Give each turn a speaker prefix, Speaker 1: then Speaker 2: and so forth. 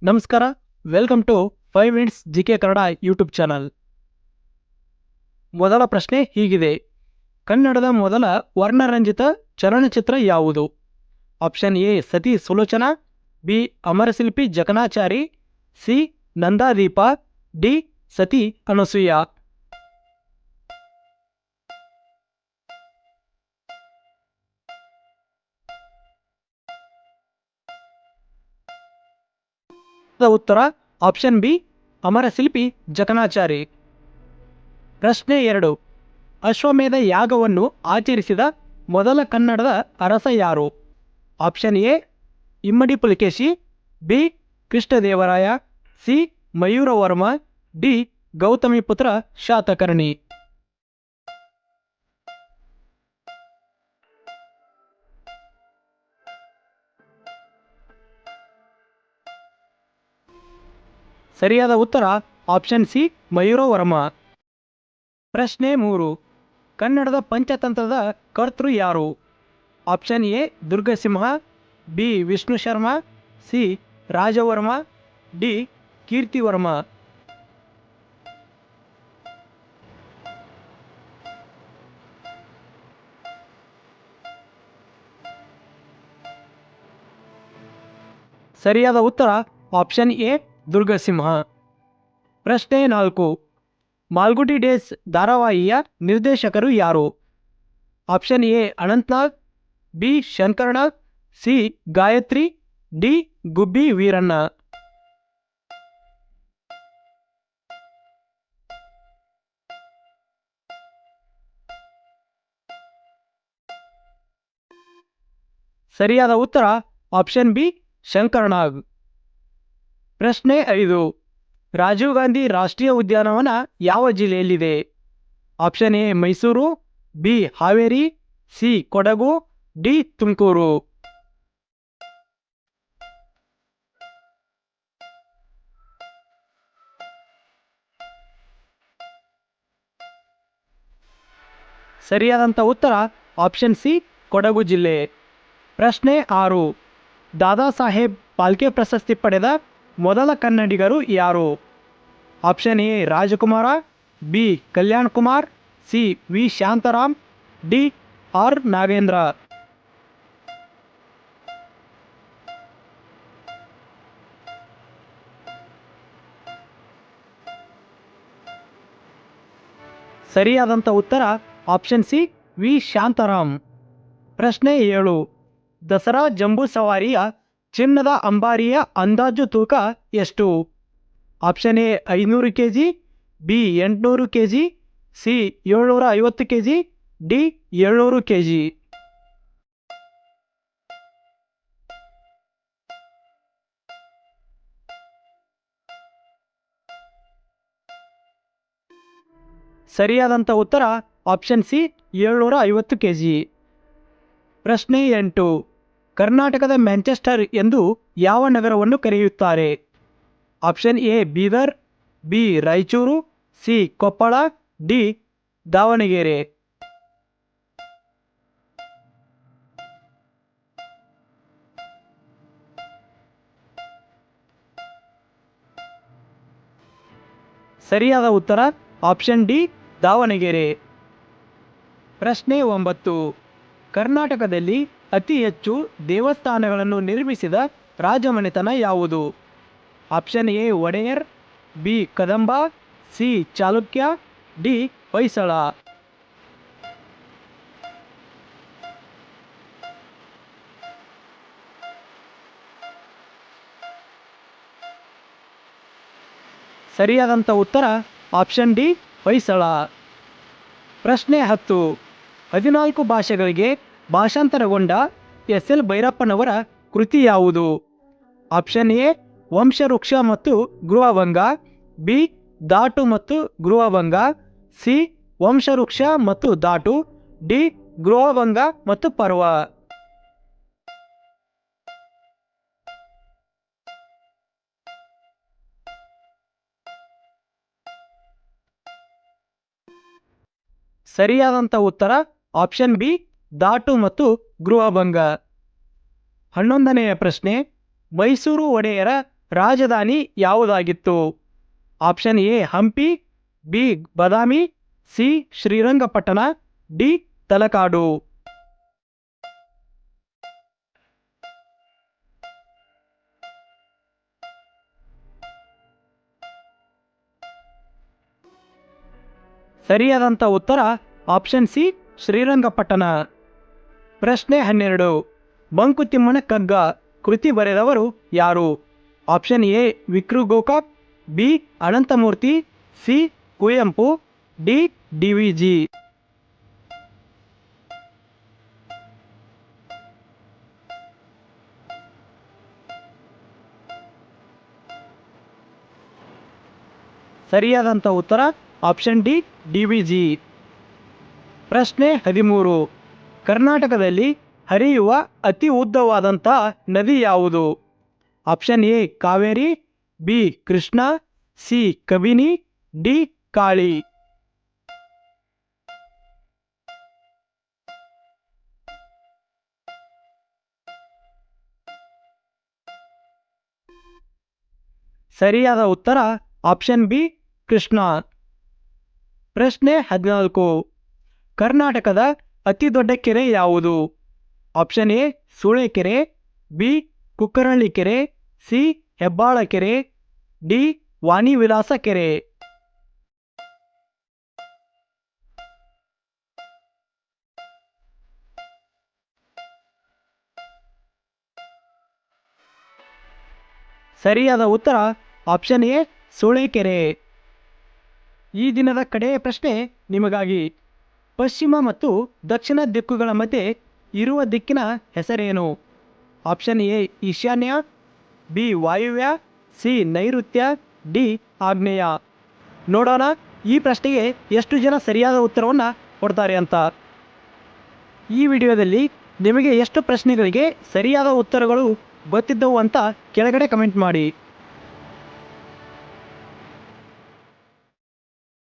Speaker 1: ನಮಸ್ಕಾರ, welcome to 5 minutes GK Kannada YouTube channel. ಮೊದಲ ಪ್ರಶ್ನೆ ಹೀಗಿದೆ: ಕನ್ನಡದ ಮೊದಲ ವರ್ಣರಂಜಿತ ಚಲನಚಿತ್ರ ಯಾವುದು? Option A Sati Sulochana, B Amarashilpi Jakanachari, C Nandadeepa, D Sati Anasuya. ಉತ್ತರ ಆಪ್ಷನ್ ಬಿ ಅಮರಶಿಲ್ಪಿ ಜಕಣಾಚಾರಿ. ಪ್ರಶ್ನೆ 2: ಅಶ್ವಮೇಧ ಯಾಗವನ್ನು ಆಚರಿಸಿದ ಮೊದಲ ಕನ್ನಡದ ಅರಸ ಯಾರು? Option A Immadi Pulakeshi, B Krishnadevaraya, C Mayuravarma, D Gautamiputra Satakarni. ಸರಿಯಾದ ಉತ್ತರ ಆಪ್ಷನ್ ಸಿ ಮಯೂರವರ್ಮ. ಪ್ರಶ್ನೆ 3: ಕನ್ನಡದ ಪಂಚತಂತ್ರದ ಕರ್ತೃ ಯಾರು? Option A Durgasimha, B Vishnu Sharma, C Rajavarma, D Kirtivarma. ಸರಿಯಾದ ಉತ್ತರ ಆಪ್ಷನ್ ಎ ದುರ್ಗಸಿಂಹ. ಪ್ರಶ್ನೆ 4: ಮಾಲ್ಗುಡಿ ಡೇಸ್ ಧಾರಾವಾಹಿಯ ನಿರ್ದೇಶಕರು ಯಾರು? Option A Anant Nag, B Shankar Nag, C Gayatri, D Gubbi Veeranna. ಸರಿಯಾದ ಉತ್ತರ ಆಪ್ಷನ್ ಬಿ ಶಂಕರನಾಗ್. ಪ್ರಶ್ನೆ 5: ರಾಜೀವ್ ಗಾಂಧಿ ರಾಷ್ಟ್ರೀಯ ಉದ್ಯಾನವನ ಯಾವ ಜಿಲ್ಲೆಯಲ್ಲಿದೆ? Option A Mysuru, B Haveri, C Kodagu, D Tumakuru. ಸರಿಯಾದಂಥ ಉತ್ತರ ಆಪ್ಷನ್ ಸಿ ಕೊಡಗು ಜಿಲ್ಲೆ. ಪ್ರಶ್ನೆ 6: ದಾದಾ ಸಾಹೇಬ್ ಫಾಲ್ಕೆ ಪ್ರಶಸ್ತಿ ಪಡೆದ ಮೊದಲ ಕನ್ನಡಿಗರು ಯಾರು? Option A Rajkumar, B Kalyan Kumar, C V Shantaram, D R Nagendra. ಸರಿಯಾದಂಥ ಉತ್ತರ ಆಪ್ಷನ್ ಸಿ ವಿ ಶಾಂತಾರಾಮ್. ಪ್ರಶ್ನೆ 7: ದಸರಾ ಜಂಬೂ ಸವಾರಿಯ ಚಿನ್ನದ ಅಂಬಾರಿಯ ಅಂದಾಜು ತೂಕ ಎಷ್ಟು? Option A 500 kg, B 800 kg, C 750 kg, D 700 kg. ಸರಿಯಾದಂಥ ಉತ್ತರ ಆಪ್ಷನ್ ಸಿ 750 kg. ಪ್ರಶ್ನೆ 8: ಕರ್ನಾಟಕದ ಮ್ಯಾಂಚೆಸ್ಟರ್ ಎಂದು ಯಾವ ನಗರವನ್ನು ಕರೆಯುತ್ತಾರೆ? Option A Bidar, B Raichur, C Koppal, D Davanagere. ಸರಿಯಾದ ಉತ್ತರ ಆಪ್ಷನ್ ಡಿ ದಾವಣಗೆರೆ. ಪ್ರಶ್ನೆ 9: ಕರ್ನಾಟಕದಲ್ಲಿ ಅತಿ ಹೆಚ್ಚು ದೇವಸ್ಥಾನಗಳನ್ನು ನಿರ್ಮಿಸಿದ ರಾಜಮನೆತನ ಯಾವುದು? Option A Wodeyar, B Kadamba, C Chalukya, D Hoysala. ಸರಿಯಾದಂಥ ಉತ್ತರ ಆಪ್ಷನ್ ಡಿ ಹೊಯ್ಸಳ. ಪ್ರಶ್ನೆ 10: 14 ಭಾಷೆಗಳಿಗೆ ಭಾಷಾಂತರಗೊಂಡ ಎಸ್ ಎಲ್ ಭೈರಪ್ಪನವರ ಕೃತಿ ಯಾವುದು? ಆಪ್ಷನ್ ಎ ವಂಶವೃಕ್ಷ ಮತ್ತು ಗೃಹಭಂಗ, ಬಿ ದಾಟು ಮತ್ತು ಗೃಹಭಂಗ, ಸಿ ವಂಶವೃಕ್ಷ ಮತ್ತು ದಾಟು, ಡಿ ಗೃಹಭಂಗ ಮತ್ತು ಪರ್ವ. ಸರಿಯಾದಂಥ ಉತ್ತರ ಆಪ್ಷನ್ ಬಿ ದಾಟು ಮತ್ತು ಗೃಹಭಂಗ. 11ನೆಯ ಪ್ರಶ್ನೆ: ಮೈಸೂರು ಒಡೆಯರ ರಾಜಧಾನಿ ಯಾವುದಾಗಿತ್ತು? Option A Hampi, B Badami, C Srirangapatna, D Talakadu. ಸರಿಯಾದಂಥ ಉತ್ತರ ಆಪ್ಷನ್ ಸಿ ಶ್ರೀರಂಗಪಟ್ಟಣ. ಪ್ರಶ್ನೆ 12. ಮಂಕುತಿಮ್ಮನ ಕಗ್ಗ ಕೃತಿ ಬರೆದವರು ಯಾರು? Option A Vikru Gokak, B Ananthamurthy, C Kuvempu, D DVG. ಸರಿಯಾದಂಥ ಉತ್ತರ ಆಪ್ಷನ್ ಡಿ ಡಿ.ವಿ.ಜಿ. ಪ್ರಶ್ನೆ 13. ಕರ್ನಾಟಕದಲ್ಲಿ ಹರಿಯುವ ಅತಿ ಉದ್ದವಾದಂಥ ನದಿ ಯಾವುದು? Option A Kaveri, B Krishna, C Kabini, D Kali. ಸರಿಯಾದ ಉತ್ತರ ಆಪ್ಷನ್ ಬಿ ಕೃಷ್ಣ. ಪ್ರಶ್ನೆ 14. ಕರ್ನಾಟಕದ ಅತಿ ದೊಡ್ಡ ಕೆರೆ ಯಾವುದು? Option A Sulekere, B Kukkarahalli ಕೆರೆ, ಸಿ ಹೆಬ್ಬಾಳ ಕೆರೆ, ಡಿ ವಾಣಿವಿಲಾಸ ಕೆರೆ. ಸರಿಯಾದ ಉತ್ತರ ಆಪ್ಷನ್ ಎ ಸೂಳೆಕೆರೆ. ಈ ದಿನದ ಕಡೆಯ ಪ್ರಶ್ನೆ ನಿಮಗಾಗಿ. ಪಶ್ಚಿಮ ಮತ್ತು ದಕ್ಷಿಣ ದಿಕ್ಕುಗಳ ಮಧ್ಯೆ ಇರುವ ದಿಕ್ಕಿನ ಹೆಸರೇನು? ಆಪ್ಷನ್ ಎ ಈಶಾನ್ಯ, ಬಿ ವಾಯುವ್ಯ, ಸಿ ನೈಋತ್ಯ, ಡಿ ಆಗ್ನೇಯ. ನೋಡೋಣ ಈ ಪ್ರಶ್ನೆಗೆ ಎಷ್ಟು ಜನ ಸರಿಯಾದ ಉತ್ತರವನ್ನು ಕೊಡ್ತಾರೆ ಅಂತ. ಈ ವಿಡಿಯೋದಲ್ಲಿ ನಿಮಗೆ ಎಷ್ಟು ಪ್ರಶ್ನೆಗಳಿಗೆ ಸರಿಯಾದ ಉತ್ತರಗಳು ಗೊತ್ತಿದ್ದವು ಅಂತ ಕೆಳಗಡೆ ಕಮೆಂಟ್ ಮಾಡಿ.